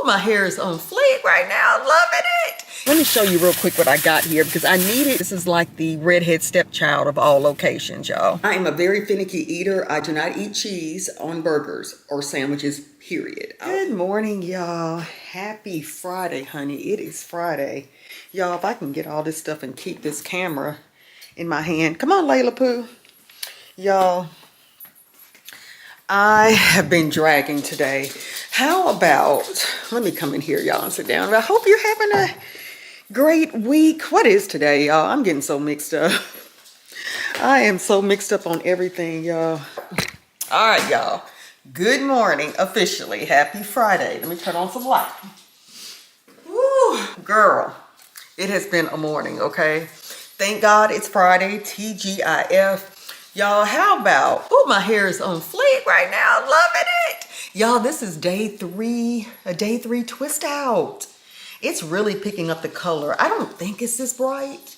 my hair is on fleek right now. Loving it. Let me show you real quick what I got here because I need it. This is like the redhead stepchild of all locations, y'all. I am a very finicky eater. I do not eat cheese on burgers or sandwiches, period. Good morning, y'all. Happy Friday, honey. It is Friday. Y'all, if I can get all this stuff and keep this camera in my hand. Come on, Layla Poo. Y'all, I have been dragging today. How about, let me come in here, y'all, and sit down. I hope you're having a great week. What is today, y'all? I'm getting so mixed up. I am so mixed up on everything, y'all. All right, y'all. Good morning, officially. Happy Friday. Let me turn on some light. Woo, girl, it has been a morning, okay? Thank God it's Friday, TGIF. Y'all, how about, oh, my hair is on fleek right now. Loving it. Y'all, this is day three, a day three twist out. It's really picking up the color. I don't think it's this bright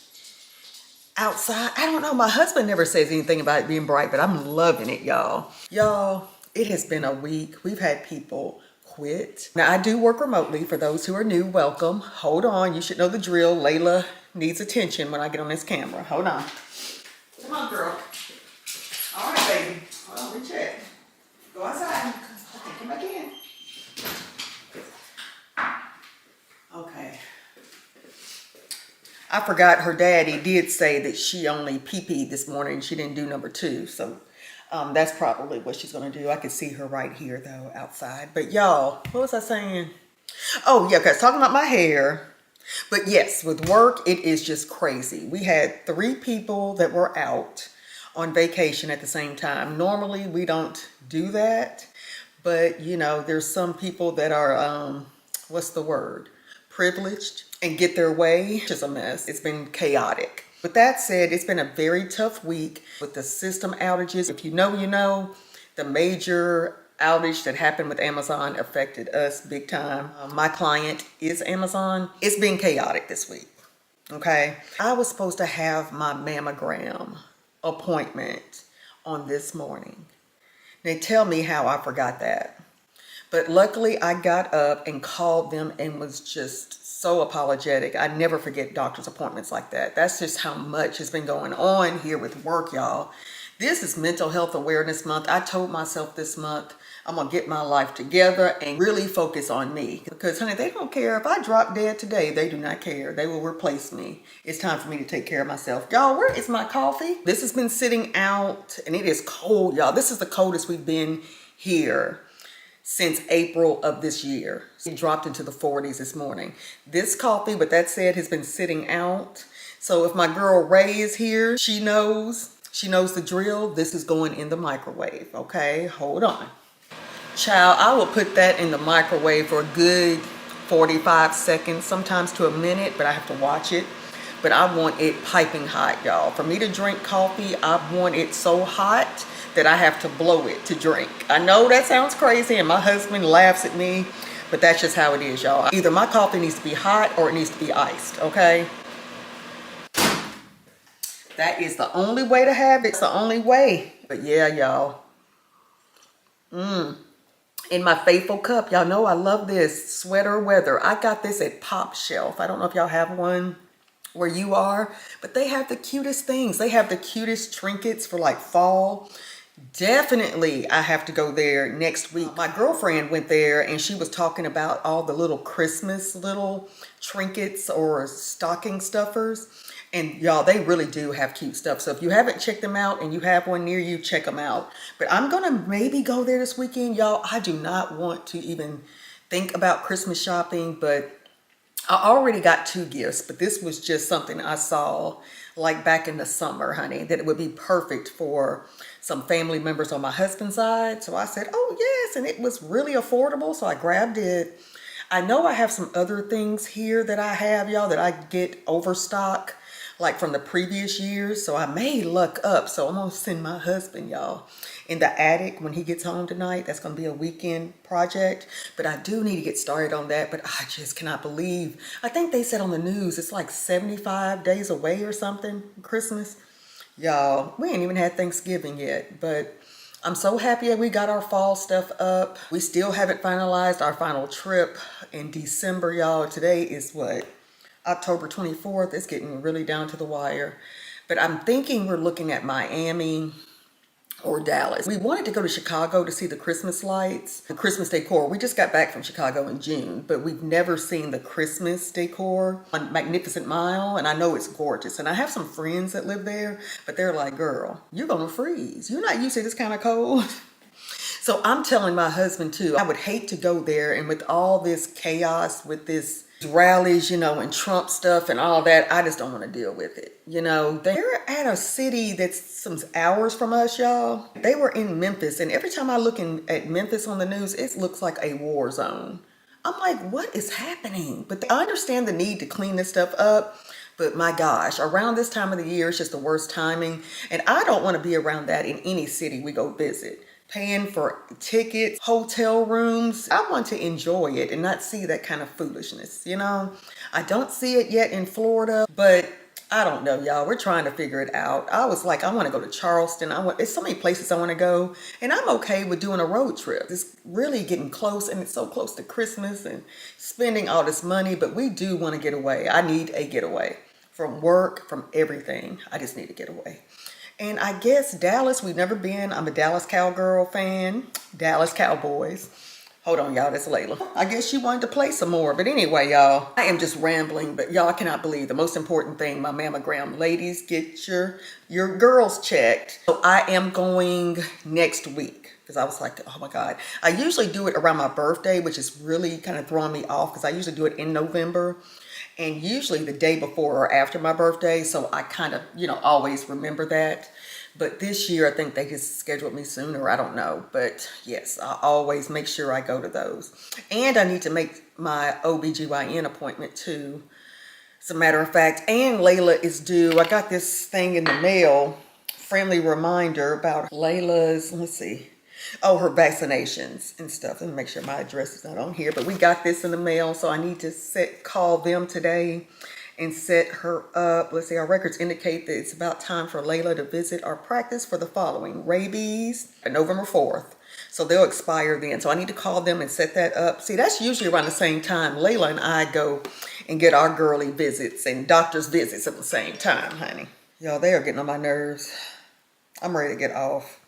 outside. I don't know. My husband never says anything about it being bright, but I'm loving it, y'all. Y'all, it has been a week. We've had people quit. Now, I do work remotely. For those who are new, welcome. Hold on. You should know the drill. Layla needs attention when I get on this camera. Hold on. Come on, girl. All right, baby. Hold on, we check. Go outside. Okay, come back in. Okay. I forgot her daddy did say that she only pee-peed this morning. She didn't do number 2. So that's probably what she's going to do. I can see her right here, though, outside. But y'all, what was I saying? Oh, yeah, because talking about my hair. But yes, with work, it is just crazy. We had 3 people that were out on vacation at the same time. Normally, we don't do that. But, you know, there's some people that are, what's the word? Privileged and get their way. It's just a mess. It's been chaotic. With that said, it's been a very tough week with the system outages. If you know, you know, the major outage that happened with Amazon affected us big time. My client is Amazon. It's been chaotic this week. Okay. I was supposed to have my mammogram appointment on this morning. They tell me how I forgot that. But luckily I got up and called them and was just so apologetic. I never forget doctor's appointments like that. That's just how much has been going on here with work, y'all. This is Mental Health Awareness Month. I told myself this month I'm going to get my life together and really focus on me. Because, honey, they don't care. If I drop dead today, they do not care. They will replace me. It's time for me to take care of myself. Y'all, where is my coffee? This has been sitting out, and it is cold, y'all. This is the coldest we've been here since April of this year. It dropped into the 40s this morning. This coffee, with that said, has been sitting out. So if my girl Ray is here, she knows the drill. This is going in the microwave, okay? Hold on. Child, I will put that in the microwave for a good 45 seconds, sometimes to a minute, but I have to watch it. But I want it piping hot, y'all. For me to drink coffee, I want it so hot that I have to blow it to drink. I know that sounds crazy and my husband laughs at me, but that's just how it is, y'all. Either my coffee needs to be hot or it needs to be iced, okay? That is the only way to have it. It's the only way. But yeah, y'all. In my faithful cup, y'all know I love this sweater weather. I got this at Pop Shelf. I don't know if y'all have one where you are, but they have the cutest things. They have the cutest trinkets for like fall. Definitely, I have to go there next week. My girlfriend went there and she was talking about all the little Christmas little trinkets or stocking stuffers. And y'all, they really do have cute stuff. So if you haven't checked them out and you have one near you, check them out. But I'm going to maybe go there this weekend. Y'all, I do not want to even think about Christmas shopping, but I already got 2 gifts. But this was just something I saw like back in the summer, honey, that it would be perfect for some family members on my husband's side. So I said, oh, yes. And it was really affordable. So I grabbed it. I know I have some other things here that I have, y'all, that I get overstock, like from the previous years. So I may luck up. So I'm going to send my husband, y'all, in the attic when he gets home tonight. That's going to be a weekend project. But I do need to get started on that. But I just cannot believe. I think they said on the news it's like 75 days away or something, Christmas. Y'all, we ain't even had Thanksgiving yet. But I'm so happy that we got our fall stuff up. We still haven't finalized our final trip in December, y'all. Today is what? October 24th. It's getting really down to the wire. But I'm thinking we're looking at Miami or Dallas. We wanted to go to Chicago to see the Christmas lights, the Christmas decor. We just got back from Chicago in June, but we've never seen the Christmas decor on Magnificent Mile, and I know it's gorgeous. And I have some friends that live there, but they're like, girl, you're gonna freeze. You're not used to this kind of cold. So I'm telling my husband too, I would hate to go there, and with all this chaos, with this rallies, you know, and Trump stuff and all that, I just don't want to deal with it. You know, they're at a city that's some hours from us, y'all. They were in Memphis, and every time I look at Memphis on the news, it looks like a war zone. I'm like, what is happening? But I understand the need to clean this stuff up. But my gosh, around this time of the year, it's just the worst timing. And I don't want to be around that in any city we go visit. Paying for tickets, hotel rooms. I want to enjoy it and not see that kind of foolishness, you know? I don't see it yet in Florida, but I don't know, y'all. We're trying to figure it out. I was like, I want to go to Charleston. There's so many places I want to go, and I'm okay with doing a road trip. It's really getting close, and it's so close to Christmas and spending all this money, but we do want to get away. I need a getaway from work, from everything. I just need to get away. And I guess Dallas, we've never been. I'm a Dallas Cowgirl fan. Dallas Cowboys. Hold on, y'all, that's Layla. I guess she wanted to play some more. But anyway, y'all, I am just rambling. But y'all cannot believe the most important thing, my mammogram. Ladies, get your girls checked. So I am going next week. Because I was like, oh my God. I usually do it around my birthday, which is really kind of throwing me off. Because I usually do it in November. And usually the day before or after my birthday. So I kind of, you know, always remember that. But this year, I think they just scheduled me sooner. I don't know. But yes, I always make sure I go to those. And I need to make my OBGYN appointment too. As a matter of fact, and Layla is due. I got this thing in the mail, friendly reminder about Layla's, let's see. Oh, her vaccinations and stuff. Let me make sure my address is not on here. But we got this in the mail, so I need to call them today and set her up. Let's see, our records indicate that it's about time for Layla to visit our practice for the following. Rabies, November 4th. So they'll expire then. So I need to call them and set that up. See, that's usually around the same time Layla and I go and get our girly visits and doctor's visits at the same time, honey. Y'all, they are getting on my nerves. I'm ready to get off.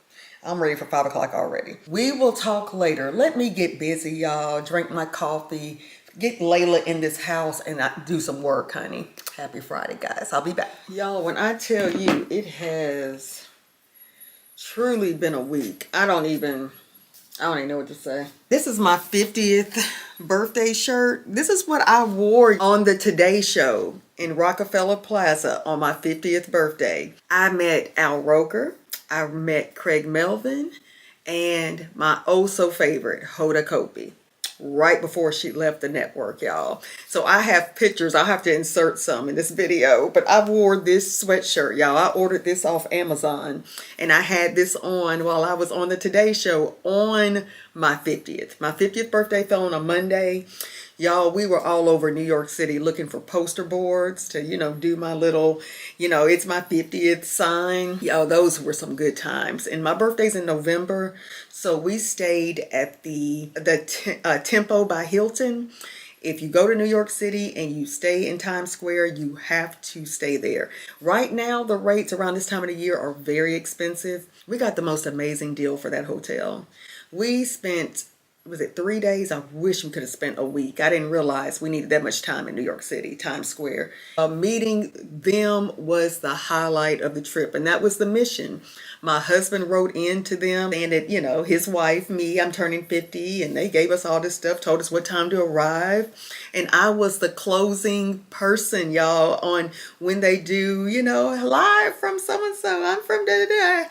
I'm ready for 5 o'clock already. We will talk later. Let me get busy, y'all. Drink my coffee. Get Layla in this house and do some work, honey. Happy Friday, guys. I'll be back. Y'all, when I tell you it has truly been a week, I don't even know what to say. This is my 50th birthday shirt. This is what I wore on the Today Show in Rockefeller Plaza on my 50th birthday. I met Al Roker. I met Craig Melvin and my oh so favorite Hoda Kotb right before she left the network, y'all. So I have pictures. I'll have to insert some in this video, but I wore this sweatshirt, y'all. I ordered this off Amazon and I had this on while I was on the Today Show on my 50th. My 50th birthday fell on a Monday. Y'all, we were all over New York City looking for poster boards to, you know, do my little, you know, it's my 50th sign. Y'all, those were some good times. And my birthday's in November, so we stayed at the Tempo by Hilton. If you go to New York City and you stay in Times Square, you have to stay there. Right now, the rates around this time of the year are very expensive. We got the most amazing deal for that hotel. We spent, was it 3 days? I wish we could have spent a week. I didn't realize we needed that much time in New York City, Times Square. Meeting them was the highlight of the trip, and that was the mission. My husband wrote in to them saying that, you know, his wife, me, I'm turning 50, and they gave us all this stuff, told us what time to arrive. And I was the closing person, y'all, on when they do, you know, live from so-and-so, I'm from da-da-da,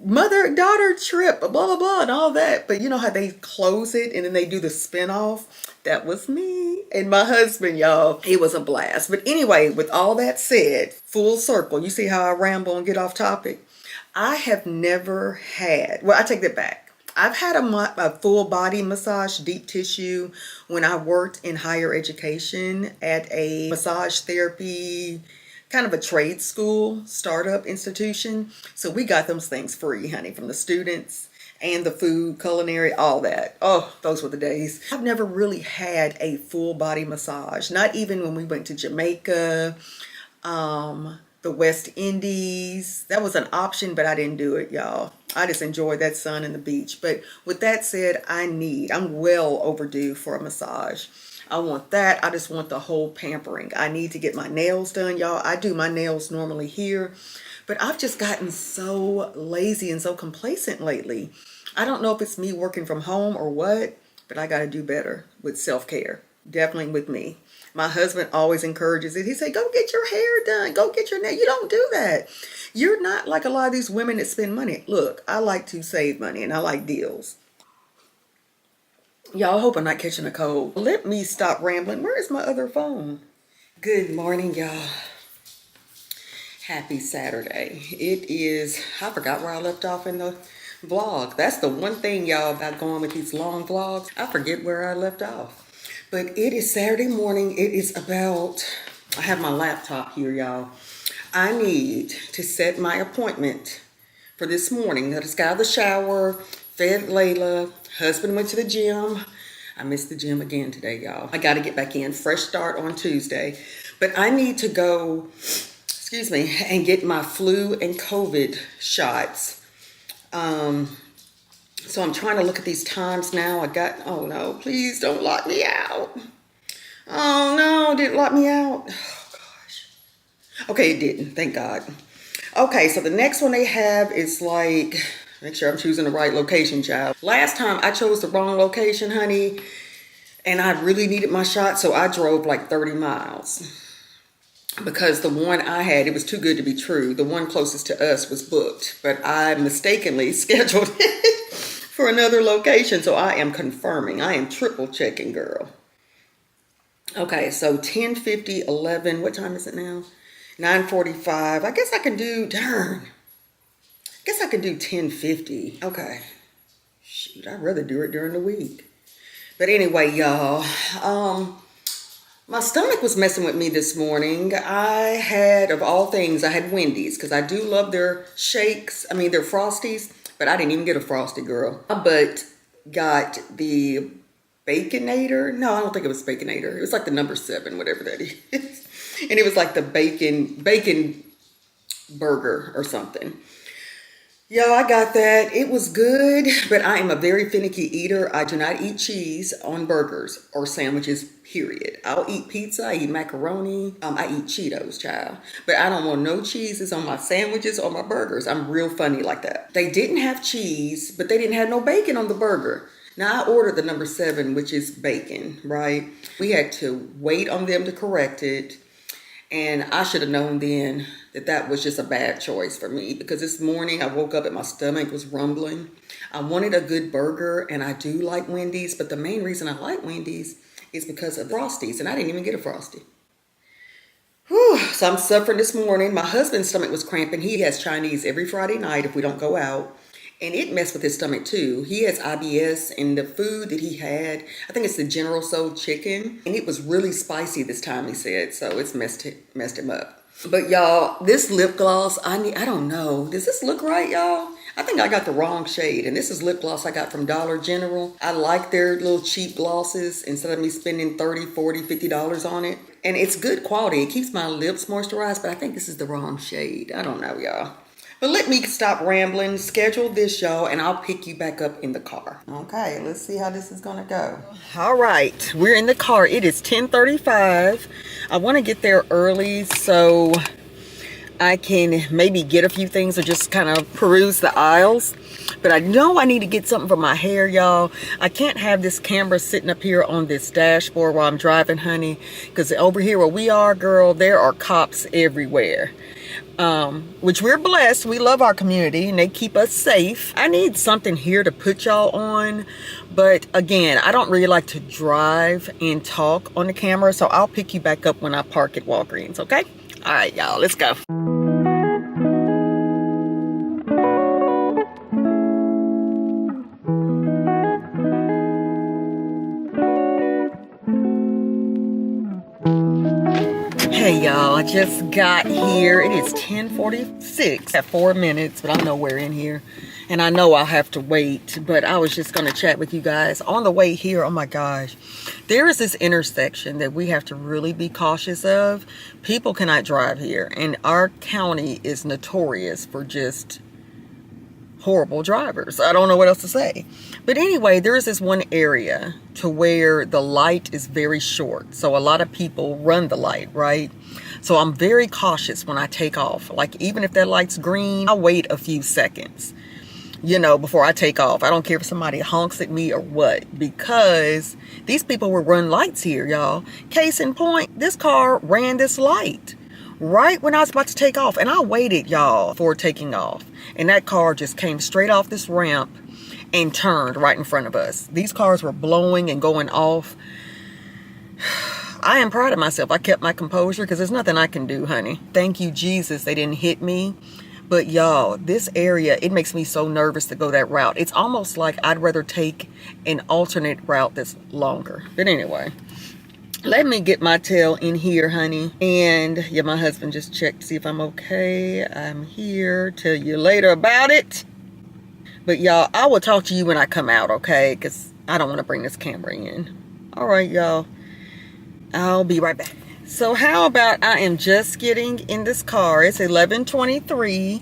mother-daughter trip, blah, blah, blah, and all that. But you know how they close it and then they do the spin-off? That was me and my husband, y'all. It was a blast. But anyway, with all that said, full circle, you see how I ramble and get off topic? I have never had, well, I take that back. I've had a full body massage, deep tissue, when I worked in higher education at a massage therapy kind of a trade school startup institution. So we got those things free, honey, from the students and the food, culinary, all that. Oh, those were the days. I've never really had a full body massage, not even when we went to Jamaica, the West Indies. That was an option, but I didn't do it, y'all. I just enjoyed that sun and the beach. But with that said, I'm well overdue for a massage. I want that. I just want the whole pampering. I need to get my nails done, y'all. I do my nails normally here, but I've just gotten so lazy and so complacent lately. I don't know if it's me working from home or what, but I got to do better with self-care. Definitely with me. My husband always encourages it. He said, go get your hair done. Go get your nail. You don't do that. You're not like a lot of these women that spend money. Look, I like to save money and I like deals. Y'all, hope I'm not catching a cold. Let me stop rambling. Where is my other phone? Good morning, y'all. Happy Saturday. It is, I forgot where I left off in the vlog. That's the one thing, y'all, about going with these long vlogs. I forget where I left off. But it is Saturday morning. It is about, I have my laptop here, y'all. I need to set my appointment for this morning. I just got out of the shower, fed Layla. Husband went to the gym. I missed the gym again today, y'all. I got to get back in. Fresh start on Tuesday. But I need to go, excuse me, and get my flu and COVID shots. So I'm trying to look at these times now. Oh no, please don't lock me out. Oh no, did it lock me out? Oh gosh. Okay, it didn't, thank God. Okay, so the next one they have is like, make sure I'm choosing the right location, child. Last time I chose the wrong location, honey, and I really needed my shot, so I drove like 30 miles. Because the one I had, it was too good to be true. The one closest to us was booked, but I mistakenly scheduled it for another location, so I am confirming. I am triple checking, girl. Okay, so 10:50, 11, what time is it now? 9:45. I guess I can do, darn. I guess I can do 10:50. Okay. Shoot, I'd rather do it during the week. But anyway, y'all, my stomach was messing with me this morning. I had, of all things, I had Wendy's because I do love their shakes. I mean, their Frosties, but I didn't even get a Frosty, girl. But got the Baconator. No, I don't think it was Baconator. It was like the number 7, whatever that is. And it was like the bacon burger or something. Y'all, I got that. It was good, but I am a very finicky eater. I do not eat cheese on burgers or sandwiches, period. I'll eat pizza, I eat macaroni, I eat Cheetos, child. But I don't want no cheeses on my sandwiches or my burgers. I'm real funny like that. They didn't have cheese, but they didn't have no bacon on the burger. Now, I ordered the number 7, which is bacon, right? We had to wait on them to correct it. And I should have known then that that was just a bad choice for me, because this morning I woke up and my stomach was rumbling. I wanted a good burger, and I do like Wendy's, but the main reason I like Wendy's is because of Frosties, and I didn't even get a Frosty. Whew, so I'm suffering this morning. My husband's stomach was cramping. He has Chinese every Friday night if we don't go out. And it messed with his stomach too. He has IBS, and the food that he had, I think it's the General Tso chicken, and it was really spicy this time, he said, so it's messed him up. But y'all, this lip gloss, I don't know. Does this look right, y'all? I think I got the wrong shade, and this is lip gloss I got from Dollar General. I like their little cheap glosses instead of me spending $30, $40, $50 on it. And it's good quality. It keeps my lips moisturized, but I think this is the wrong shade. I don't know, y'all. But let me stop rambling, schedule this, y'all, and I'll pick you back up in the car. Okay, let's see how this is gonna go. All right, we're in the car. It is 10:35. I wanna get there early so I can maybe get a few things or just kind of peruse the aisles. But I know I need to get something for my hair, y'all. I can't have this camera sitting up here on this dashboard while I'm driving, honey. Because over here where we are, girl, there are cops everywhere. Which we're blessed. We love our community and they keep us safe. I need something here to put y'all on. But again, I don't really like to drive and talk on the camera. So I'll pick you back up when I park at Walgreens, okay? All right, y'all, let's go. Okay, y'all, I just got here. It is 10:46. I have 4 minutes, but I'm nowhere in here. And I know I'll have to wait, but I was just going to chat with you guys. On the way here, oh my gosh, there is this intersection that we have to really be cautious of. People cannot drive here, and our county is notorious for just horrible drivers. I don't know what else to say. But anyway, there is this one area to where the light is very short. So a lot of people run the light, right? So I'm very cautious when I take off. Like, even if that light's green, I'll wait a few seconds, you know, before I take off. I don't care if somebody honks at me or what, because these people will run lights here, y'all. Case in point, this car ran this light right when I was about to take off, and I waited, y'all, for taking off, and that car just came straight off this ramp and turned right in front of us. These cars were blowing and going off. I am proud of myself. I kept my composure because there's nothing I can do, honey. Thank you, Jesus, they didn't hit me. But y'all, this area, it makes me so nervous to go that route. It's almost like I'd rather take an alternate route that's longer. But anyway, let me get my tail in here, honey. And yeah, my husband just checked to see if I'm okay. I'm here. Tell you later about it. But y'all, I will talk to you when I come out, okay? Because I don't want to bring this camera in. All right, y'all. I'll be right back. So how about I am just getting in this car. It's 11:23.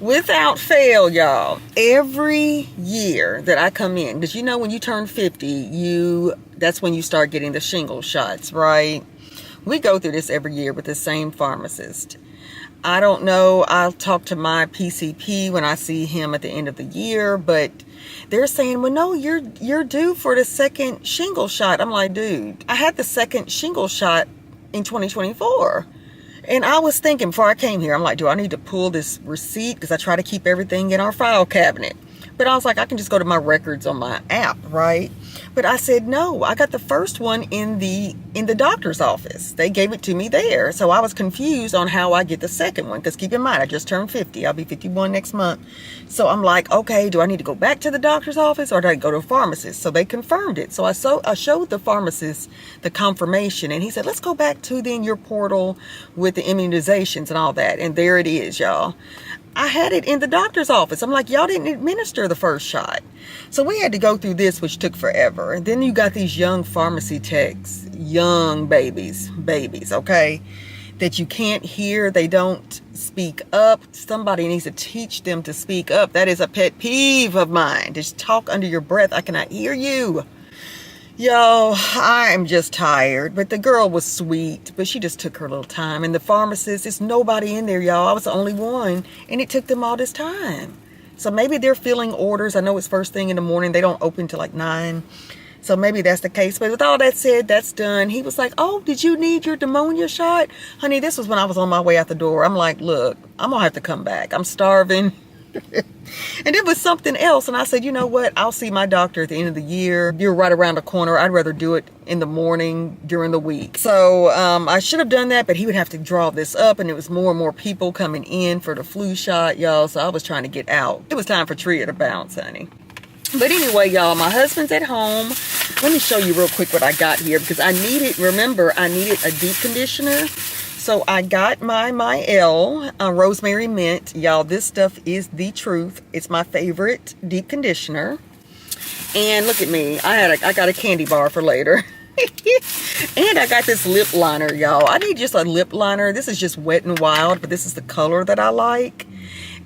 Without fail, y'all, every year that I come in, because you know when you turn 50, that's when you start getting the shingle shots, right? We go through this every year with the same pharmacist. I don't know, I'll talk to my PCP when I see him at the end of the year, but they're saying, well, no, you're due for the second shingle shot. I'm like, dude, I had the second shingle shot in 2024. And I was thinking before I came here, I'm like, do I need to pull this receipt? Because I try to keep everything in our file cabinet. But I was like, I can just go to my records on my app, right? But I said, no, I got the first one in the doctor's office. They gave it to me there. So I was confused on how I get the second one. Because keep in mind, I just turned 50. I'll be 51 next month. So I'm like, okay, do I need to go back to the doctor's office or do I go to a pharmacist? So they confirmed it. So I showed the pharmacist the confirmation. And he said, let's go back to then your portal with the immunizations and all that. And there it is, y'all. I had it in the doctor's office. I'm like, y'all didn't administer the first shot. So we had to go through this, which took forever. And then you got these young pharmacy techs, young babies, okay, that you can't hear. They don't speak up. Somebody needs to teach them to speak up. That is a pet peeve of mine. Just talk under your breath. I cannot hear you. Yo, I'm just tired, but the girl was sweet, but she just took her little time. And the pharmacist, there's nobody in there, y'all. I was the only one, and it took them all this time. So maybe they're filling orders. I know it's first thing in the morning. They don't open till like 9. So maybe that's the case. But with all that said, that's done. He was like, oh, did you need your pneumonia shot? Honey, this was when I was on my way out the door. I'm like, look, I'm going to have to come back. I'm starving. And it was something else, and I said, you know what, I'll see my doctor at the end of the year. You're right around the corner. I'd rather do it in the morning during the week. So I should have done that, but he would have to draw this up, and it was more and more people coming in for the flu shot, y'all. So I was trying to get out. It was time for Tria to bounce, honey. But anyway, y'all, my husband's at home. Let me show you real quick what I got here, because I needed a deep conditioner. So I got my Mielle rosemary mint. Y'all, this stuff is the truth. It's my favorite deep conditioner. And look at me. I got a candy bar for later. And I got this lip liner, y'all. I need just a lip liner. This is just Wet n Wild, but this is the color that I like.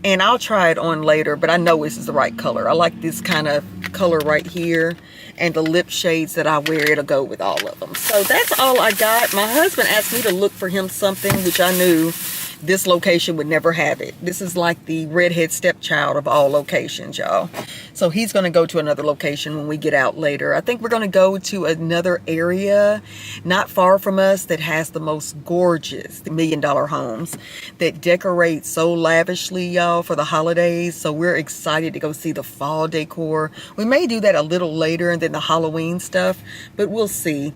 And I'll try it on later, but I know this is the right color. I like this kind of color right here. And the lip shades that I wear, it'll go with all of them. So that's all I got. My husband asked me to look for him something, which I knew this location would never have it. This is like the redhead stepchild of all locations, y'all. So he's going to go to another location when we get out later. I think we're going to go to another area not far from us that has the most gorgeous $1 million homes that decorate so lavishly, y'all, for the holidays. So we're excited to go see the fall decor. We may do that a little later and then the Halloween stuff, but we'll see.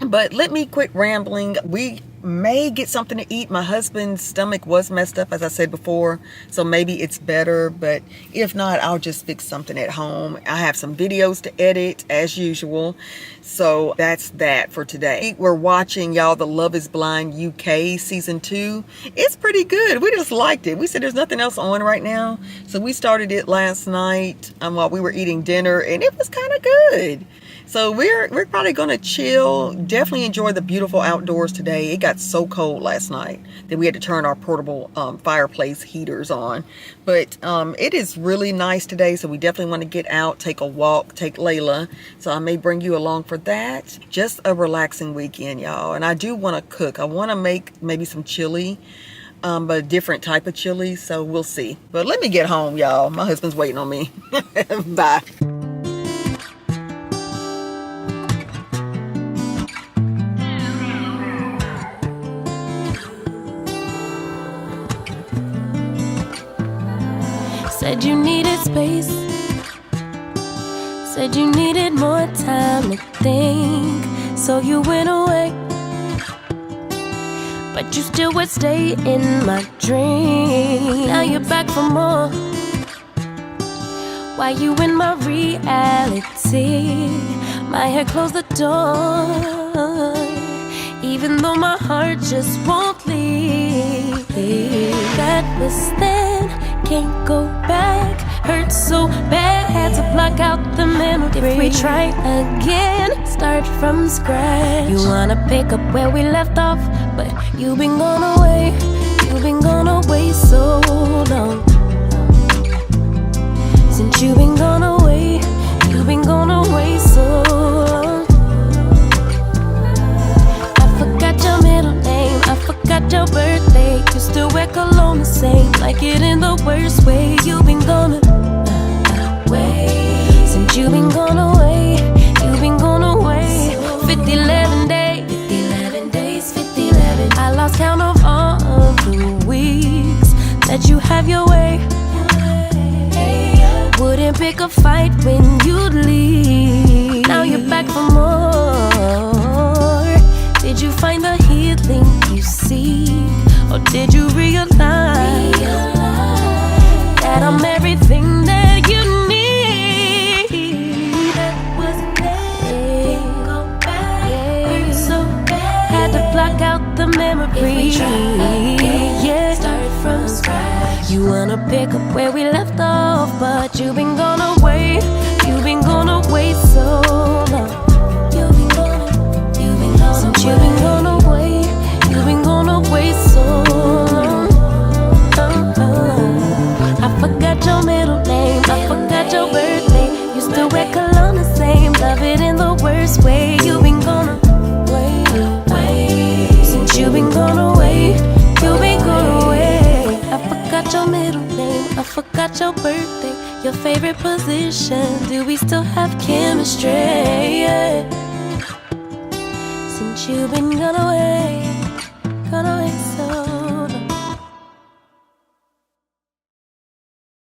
But let me quit rambling. We may get something to eat. My husband's stomach was messed up, as I said before, so maybe it's better. But if not, I'll just fix something at home. I have some videos to edit as usual. So that's that for today. We're watching, y'all, the Love is Blind UK season 2. It's pretty good. We just liked it. We said there's nothing else on right now, so we started it last night while we were eating dinner, and it was kind of good. So we're probably going to chill, definitely enjoy the beautiful outdoors today. It got so cold last night that we had to turn our portable fireplace heaters on. But it is really nice today, so we definitely want to get out, take a walk, take Layla. So I may bring you along for that. Just a relaxing weekend, y'all. And I do want to cook. I want to make maybe some chili, but a different type of chili, so we'll see. But let me get home, y'all. My husband's waiting on me. Bye. Said you needed space, said you needed more time to think, so you went away, but you still would stay in my dream. Now you're back for more. Why you in my reality? My head closed the door, even though my heart just won't leave. That was then, can't go back. Hurt so bad, had to block out the memory. If we try again, start from scratch. You wanna pick up where we left off, but you've been gone away. You've been gone away so long. Since you've been gone away, you've been gone away so long. I forgot your middle name, I forgot your birthday. You still wear cologne the same, like it in the worst way. You've been gone away. Since you've been gone away, you've been gone away. 50-11 days, 50-11 days, 50-11. I lost count of all of the weeks that you have your way. Wouldn't pick a fight when you'd leave. Now you're back for more. Did you find the healing you seek, or did you realize that I'm everything that you need? That wasn't there. Go back. Hurt so bad. Had to block out the memory. If we try again, yeah. Start from scratch. You wanna pick up where we left off, but you've been gone away. You've been gone away so long. You've been gone. Since you've been gone away, you've been gone away so long. I forgot your middle name, I forgot your birthday. You still wear cologne the same, love it in the worst way. You've been gone away. Since you've been gone away, you've been gone away. I forgot your middle name, I forgot your birthday, your favorite position. Do we still have chemistry? Yeah. Since you've been gone away, gone away.